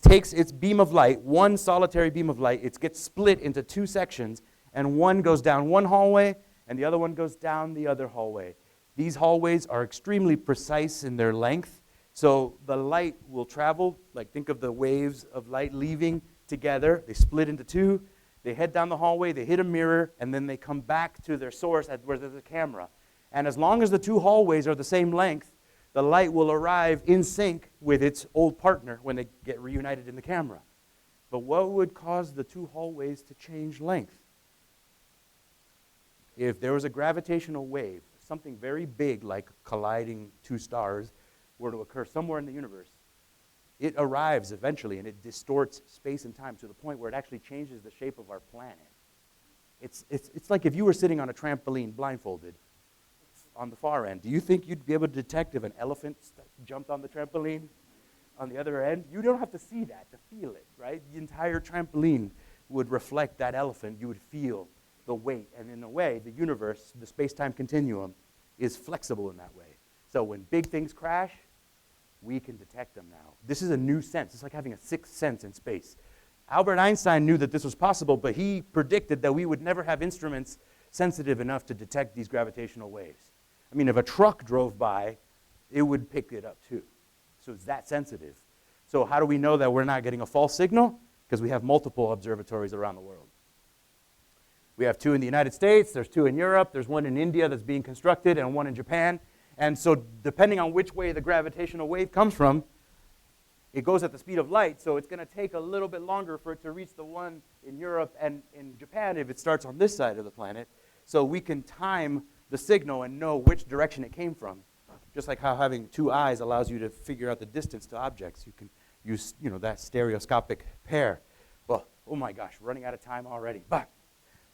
takes its beam of light, one solitary beam of light, it gets split into 2 sections, and one goes down one hallway, and the other one goes down the other hallway. These hallways are extremely precise in their length, so the light will travel, like think of the waves of light leaving together. They split into 2, they head down the hallway, they hit a mirror, and then they come back to their source where there's a camera. And as long as the 2 hallways are the same length, the light will arrive in sync with its old partner when they get reunited in the camera. But what would cause the 2 hallways to change length? If there was a gravitational wave, something very big like colliding 2 stars were to occur somewhere in the universe, it arrives eventually and it distorts space and time to the point where it actually changes the shape of our planet. It's like if you were sitting on a trampoline blindfolded on the far end. Do you think you'd be able to detect if an elephant jumped on the trampoline on the other end? You don't have to see that to feel it, right? The entire trampoline would reflect that elephant. You would feel the weight. And in a way, the universe, the space-time continuum, is flexible in that way. So when big things crash, we can detect them now. This is a new sense. It's like having a 6th sense in space. Albert Einstein knew that this was possible, but he predicted that we would never have instruments sensitive enough to detect these gravitational waves. I mean, if a truck drove by, it would pick it up too. So it's that sensitive. So how do we know that we're not getting a false signal? Because we have multiple observatories around the world. We have 2 in the United States, there's 2 in Europe, there's 1 in India that's being constructed, and 1 in Japan. And so depending on which way the gravitational wave comes from, it goes at the speed of light, so it's going to take a little bit longer for it to reach the one in Europe and in Japan if it starts on this side of the planet. So we can time the signal and know which direction it came from. Just like how having 2 eyes allows you to figure out the distance to objects. You can use, that stereoscopic pair. Well, oh my gosh, running out of time already.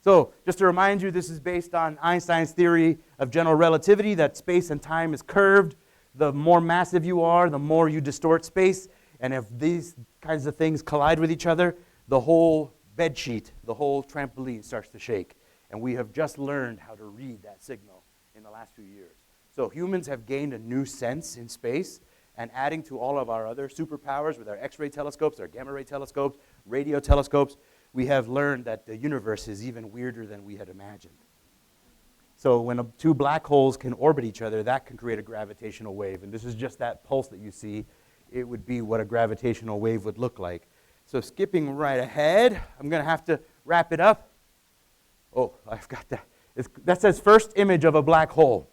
So just to remind you, this is based on Einstein's theory of general relativity, that space and time is curved. The more massive you are, the more you distort space. And if these kinds of things collide with each other, the whole bed sheet, the whole trampoline starts to shake. And we have just learned how to read that signal in the last few years. So humans have gained a new sense in space, and adding to all of our other superpowers with our X-ray telescopes, our gamma ray telescopes, radio telescopes, we have learned that the universe is even weirder than we had imagined. So when 2 black holes can orbit each other, that can create a gravitational wave. And this is just that pulse that you see. It would be what a gravitational wave would look like. So skipping right ahead, I'm going to have to wrap it up. Oh, I've got that. That says first image of a black hole.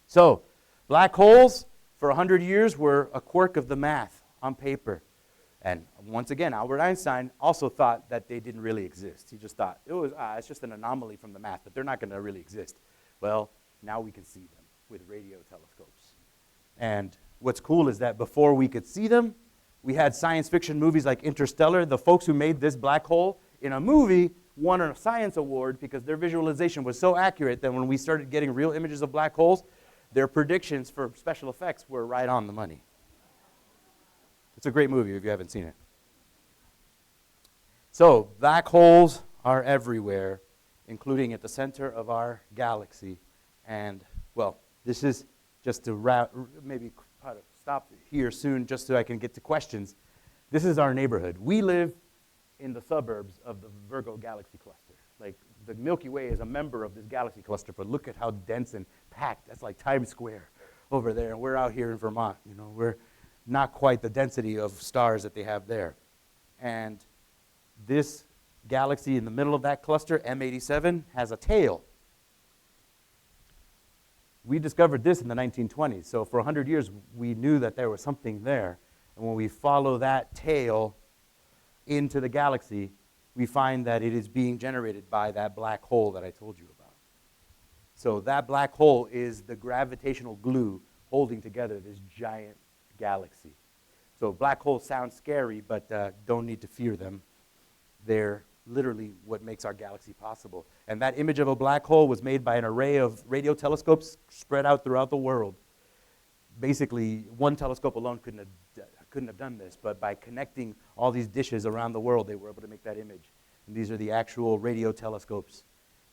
So black holes for 100 years were a quirk of the math on paper. And once again, Albert Einstein also thought that they didn't really exist. He just thought, it's just an anomaly from the math, but they're not going to really exist. Well, now we can see them with radio telescopes. And what's cool is that before we could see them, we had science fiction movies like Interstellar. The folks who made this black hole in a movie won a science award because their visualization was so accurate that when we started getting real images of black holes, their predictions for special effects were right on the money. It's a great movie if you haven't seen it. So black holes are everywhere, including at the center of our galaxy. And, well, this is just to maybe stop here soon just so I can get to questions. This is our neighborhood. We live in the suburbs of the Virgo galaxy cluster. Like, the Milky Way is a member of this galaxy cluster, but look at how dense and packed. That's like Times Square over there, and we're out here in Vermont. You know, we're not quite the density of stars that they have there. And this galaxy in the middle of that cluster, M87, has a tail. We discovered this in the 1920s, so for 100 years we knew that there was something there. And when we follow that tail into the galaxy, we find that it is being generated by that black hole that I told you about. So that black hole is the gravitational glue holding together this giant galaxy. So black holes sound scary, but don't need to fear them. They're literally what makes our galaxy possible. And that image of a black hole was made by an array of radio telescopes spread out throughout the world. Basically, one telescope alone couldn't have done this, but by connecting all these dishes around the world, they were able to make that image. And these are the actual radio telescopes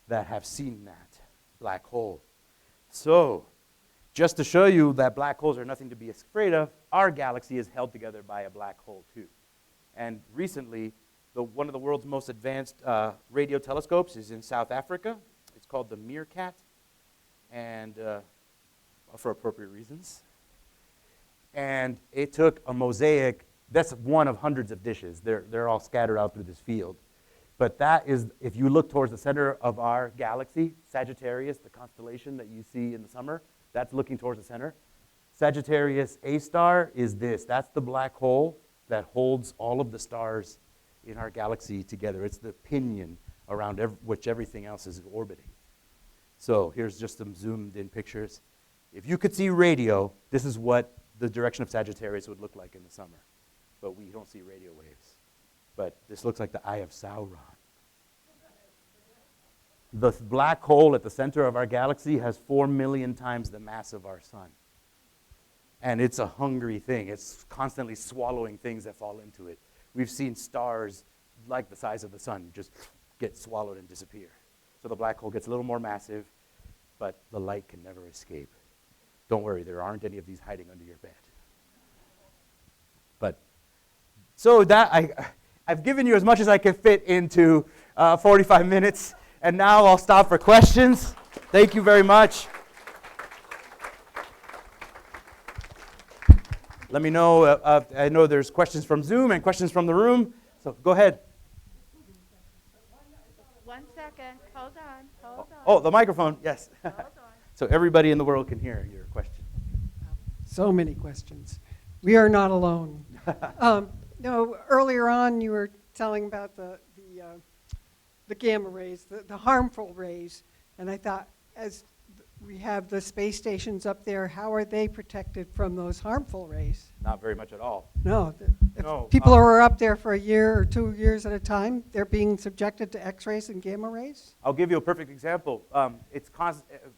that have seen that black hole. So, just to show you that black holes are nothing to be afraid of, our galaxy is held together by a black hole too. And recently, one of the world's most advanced radio telescopes is in South Africa. It's called the Meerkat, and for appropriate reasons. And it took a mosaic. That's one of hundreds of dishes. They're all scattered out through this field. But that is, if you look towards the center of our galaxy, Sagittarius, the constellation that you see in the summer, that's looking towards the center. Sagittarius A star is this. That's the black hole that holds all of the stars in our galaxy together. It's the pinion around which everything else is orbiting. So here's just some zoomed in pictures. If you could see radio, this is what the direction of Sagittarius would look like in the summer. But we don't see radio waves. But this looks like the Eye of Sauron. The black hole at the center of our galaxy has 4 million times the mass of our sun. And it's a hungry thing. It's constantly swallowing things that fall into it. We've seen stars like the size of the sun just get swallowed and disappear. So the black hole gets a little more massive, but the light can never escape. Don't worry, there aren't any of these hiding under your bed. But, so that, I've given you as much as I can fit into 45 minutes, and now I'll stop for questions. Thank you very much. Let me know, I know there's questions from Zoom and questions from the room, so go ahead. 1 second, hold on. Oh, the microphone, yes. Hold on. So everybody in the world can hear your question. So many questions. We are not alone. No, earlier on you were telling about the gamma rays, the harmful rays, and I thought, as we have the space stations up there, how are they protected from those harmful rays? Not very much at all. No, if No, people are up there for a year or 2 years at a time, they're being subjected to X-rays and gamma rays? I'll give you a perfect example.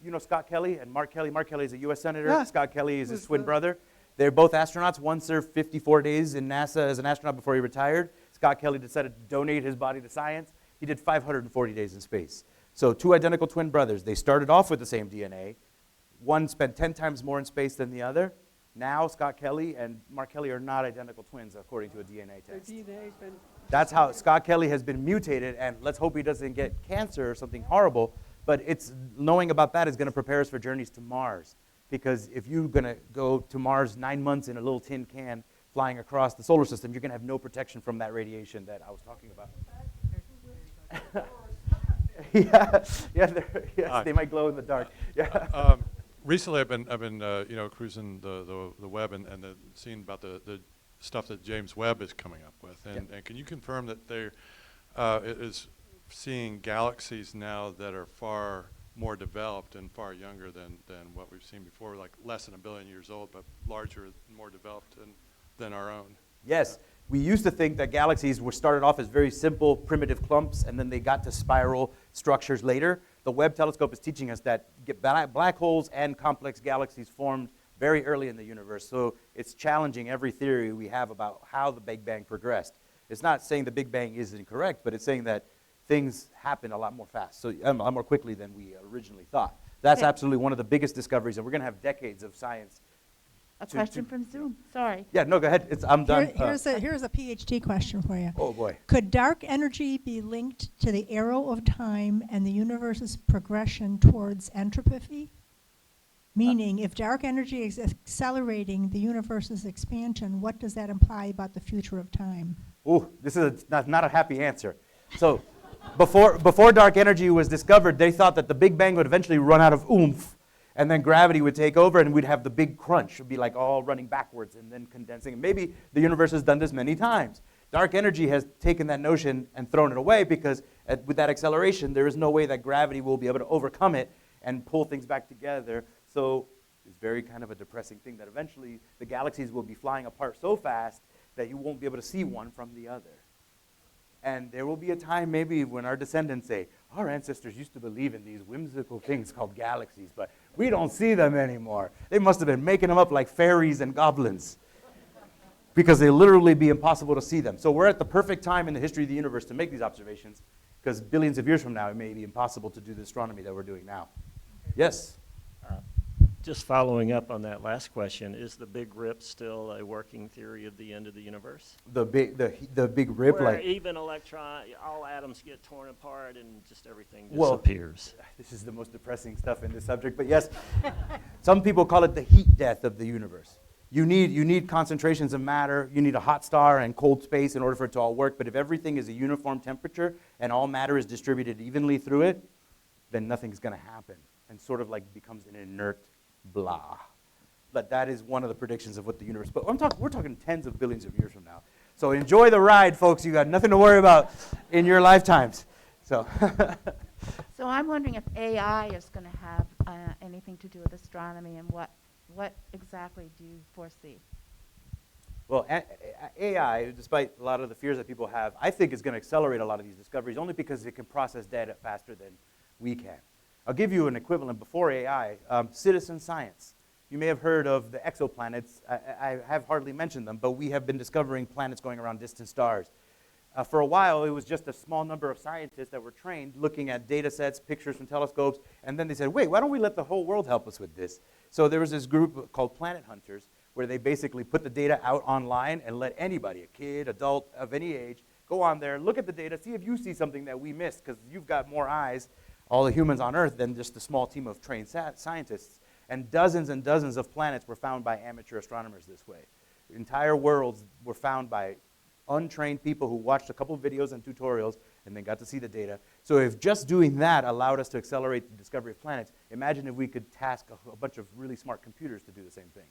You know Scott Kelly and Mark Kelly. Mark Kelly is a U.S. Senator. Yeah. Scott Kelly is his twin brother. They're both astronauts. One served 54 days in NASA as an astronaut before he retired. Scott Kelly decided to donate his body to science. He did 540 days in space. So 2 identical twin brothers. They started off with the same DNA. One spent 10 times more in space than the other. Now Scott Kelly and Mark Kelly are not identical twins according to a DNA Their test. DNA's been... That's how Scott Kelly has been mutated, and let's hope he doesn't get cancer or something horrible. But knowing about that is going to prepare us for journeys to Mars. Because if you're going to go to Mars 9 months in a little tin can flying across the solar system, you're going to have no protection from that radiation that I was talking about. Yes, they might glow in the dark. Yeah. Recently, I've been cruising the web and seeing about the stuff that James Webb is coming up with, and can you confirm that there is seeing galaxies now that are far more developed and far younger than what we've seen before, like less than 1 billion years old, but larger, more developed than our own? Yes. We used to think that galaxies were started off as very simple, primitive clumps, and then they got to spiral structures later. The Webb telescope is teaching us that black holes and complex galaxies formed very early in the universe. So it's challenging every theory we have about how the Big Bang progressed. It's not saying the Big Bang is incorrect, but it's saying that things happen a lot more fast, so a lot more quickly than we originally thought. That's Okay. absolutely one of the biggest discoveries, and we're going to have decades of science A question from Zoom, sorry. Yeah, no, go ahead. I'm done. Here's a PhD question for you. Oh, boy. Could dark energy be linked to the arrow of time and the universe's progression towards entropy? Meaning, if dark energy is accelerating the universe's expansion, what does that imply about the future of time? Ooh, this is not a happy answer. So before dark energy was discovered, they thought that the Big Bang would eventually run out of oomph, and then gravity would take over, and we'd have the big crunch. It would be like all running backwards and then condensing. And maybe the universe has done this many times. Dark energy has taken that notion and thrown it away because with that acceleration, there is no way that gravity will be able to overcome it and pull things back together. So it's very kind of a depressing thing that eventually the galaxies will be flying apart so fast that you won't be able to see one from the other. And there will be a time maybe when our descendants say, our ancestors used to believe in these whimsical things called galaxies, but we don't see them anymore. They must have been making them up like fairies and goblins because they literally be impossible to see them. So we're at the perfect time in the history of the universe to make these observations because billions of years from now, it may be impossible to do the astronomy that we're doing now. Yes? Just following up on that last question, is the Big Rip still a working theory of the end of the universe? The big rip, Where like even all atoms get torn apart and just everything Well, disappears. this is the most depressing stuff in this subject, but yes, some people call it the heat death of the universe. You need concentrations of matter, you need a hot star and cold space in order for it to all work, but if everything is a uniform temperature and all matter is distributed evenly through it, then nothing's going to happen and sort of like becomes an inert blah. But that is one of the predictions of what the universe, but we're talking tens of billions of years from now. So enjoy the ride, folks. You got nothing to worry about in your lifetimes. So So I'm wondering if AI is going to have anything to do with astronomy, and what exactly do you foresee? Well, AI, despite a lot of the fears that people have, I think is going to accelerate a lot of these discoveries only because it can process data faster than we can. I'll give you an equivalent before AI, citizen science. You may have heard of the exoplanets. I have hardly mentioned them, but we have been discovering planets going around distant stars. For a while, it was just a small number of scientists that were trained looking at data sets, pictures from telescopes, and then they said, wait, why don't we let the whole world help us with this? So there was this group called Planet Hunters, where they basically put the data out online and let anybody, a kid, adult, of any age, go on there, look at the data, see if you see something that we missed, because you've got more eyes, all the humans on Earth, than just a small team of trained scientists. And dozens of planets were found by amateur astronomers this way. Entire worlds were found by untrained people who watched a couple of videos and tutorials and then got to see the data. So if just doing that allowed us to accelerate the discovery of planets, imagine if we could task a bunch of really smart computers to do the same thing.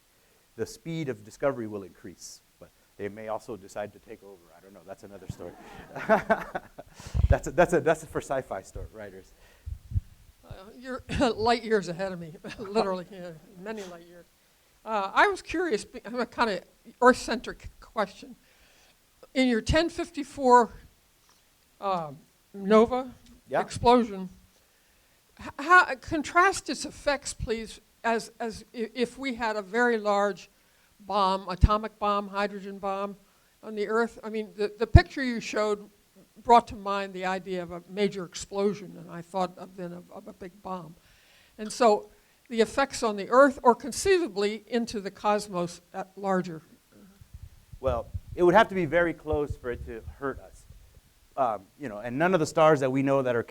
The speed of discovery will increase, but they may also decide to take over. I don't know. That's another story. That's for sci-fi story writers. You're light years ahead of me, literally, many light years. I was curious, a kind of Earth-centric question. In your 1054 nova explosion, contrast its effects, please, as if we had a very large bomb, atomic bomb, hydrogen bomb on the Earth. I mean, the picture you showed brought to mind the idea of a major explosion, and I thought then of a big bomb. And so the effects on the Earth, or conceivably into the cosmos at larger. Well, it would have to be very close for it to hurt us. And none of the stars that we know that are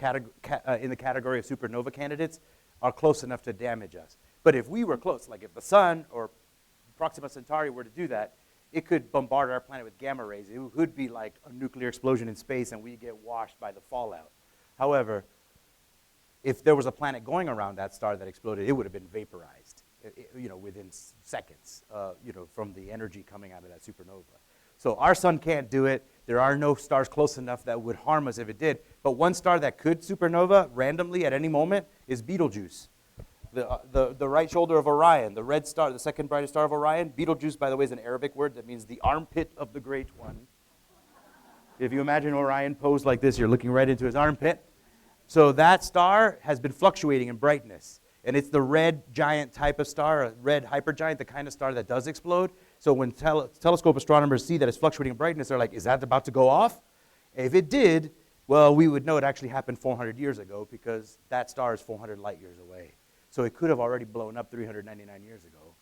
in the category of supernova candidates are close enough to damage us. But if we were close, like if the sun or Proxima Centauri were to do that, it could bombard our planet with gamma rays. It would be like a nuclear explosion in space and we get washed by the fallout. However, if there was a planet going around that star that exploded, it would have been vaporized, within seconds, from the energy coming out of that supernova. So our sun can't do it. There are no stars close enough that would harm us if it did. But one star that could supernova randomly at any moment is Betelgeuse. The right shoulder of Orion, the red star, the second brightest star of Orion. Betelgeuse, by the way, is an Arabic word that means the armpit of the Great One. If you imagine Orion posed like this, you're looking right into his armpit. So that star has been fluctuating in brightness. And it's the red giant type of star, a red hypergiant, the kind of star that does explode. So when telescope astronomers see that it's fluctuating in brightness, they're like, is that about to go off? If it did, well, we would know it actually happened 400 years ago because that star is 400 light years away. So it could have already blown up 399 years ago.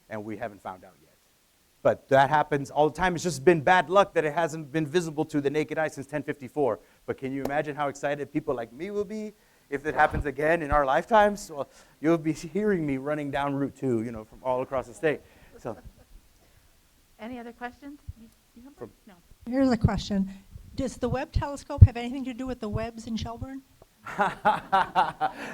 and we haven't found out yet. But that happens all the time. It's just been bad luck that it hasn't been visible to the naked eye since 1054. But can you imagine how excited people like me will be if it happens again in our lifetimes? Well, you'll be hearing me running down Route 2, from all across the state. So, Any other questions? You have one? No. Here's a question. Does the Webb telescope have anything to do with the Webbs in Shelburne?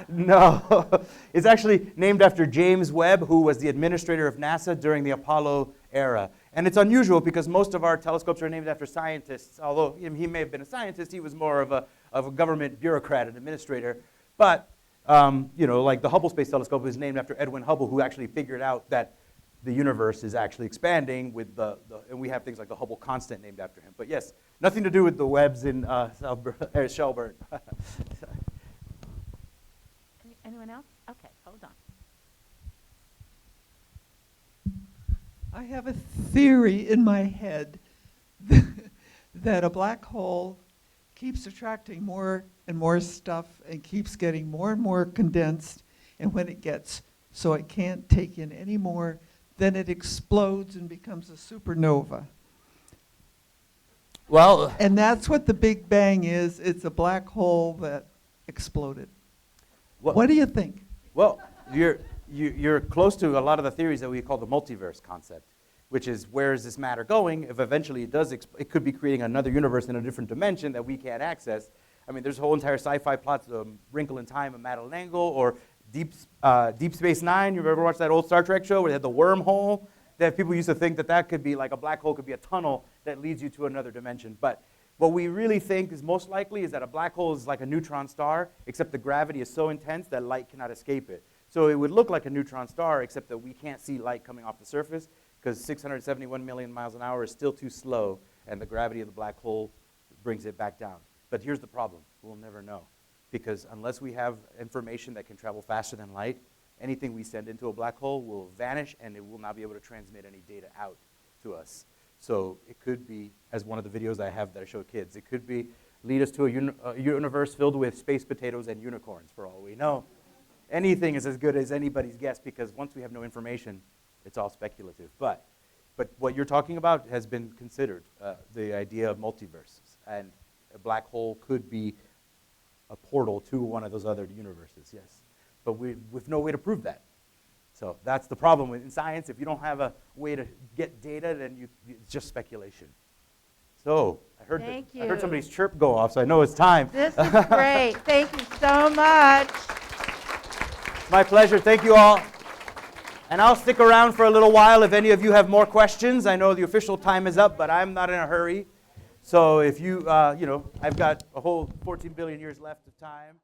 no, it's actually named after James Webb, who was the administrator of NASA during the Apollo era. And it's unusual because most of our telescopes are named after scientists. Although he may have been a scientist, he was more of a government bureaucrat, an administrator. But like the Hubble Space Telescope is named after Edwin Hubble, who actually figured out that the universe is actually expanding with and we have things like the Hubble constant named after him. But yes, nothing to do with the Webbs in Shelburne. Anyone else? Okay, hold on. I have a theory in my head that a black hole keeps attracting more and more stuff and keeps getting more and more condensed, and when it gets so it can't take in any more, then it explodes and becomes a supernova. Well, and that's what the Big Bang is. It's a black hole that exploded. What do you think? Well, you're close to a lot of the theories that we call the multiverse concept, which is where is this matter going? If eventually it does, it could be creating another universe in a different dimension that we can't access. I mean, there's whole entire sci-fi plots, Wrinkle in Time of Madeline Angle, or Deep Space Nine. You ever watched that old Star Trek show where they had the wormhole? That people used to think that could be like a black hole could be a tunnel that leads you to another dimension. But what we really think is most likely is that a black hole is like a neutron star, except the gravity is so intense that light cannot escape it. So it would look like a neutron star, except that we can't see light coming off the surface because 671 million miles an hour is still too slow, and the gravity of the black hole brings it back down. But here's the problem. We'll never know, because unless we have information that can travel faster than light, anything we send into a black hole will vanish, and it will not be able to transmit any data out to us. So it could be, as one of the videos I have that I show kids, it could be lead us to a universe filled with space potatoes and unicorns, for all we know. Anything is as good as anybody's guess, because once we have no information, it's all speculative. But what you're talking about has been considered, the idea of multiverses. And a black hole could be a portal to one of those other universes, yes. But with no way to prove that. So that's the problem in science. If you don't have a way to get data, then it's just speculation. So I heard somebody's chirp go off, so I know it's time. This is great. Thank you so much. My pleasure. Thank you all. And I'll stick around for a little while if any of you have more questions. I know the official time is up, but I'm not in a hurry. So if you, I've got a whole 14 billion years left of time.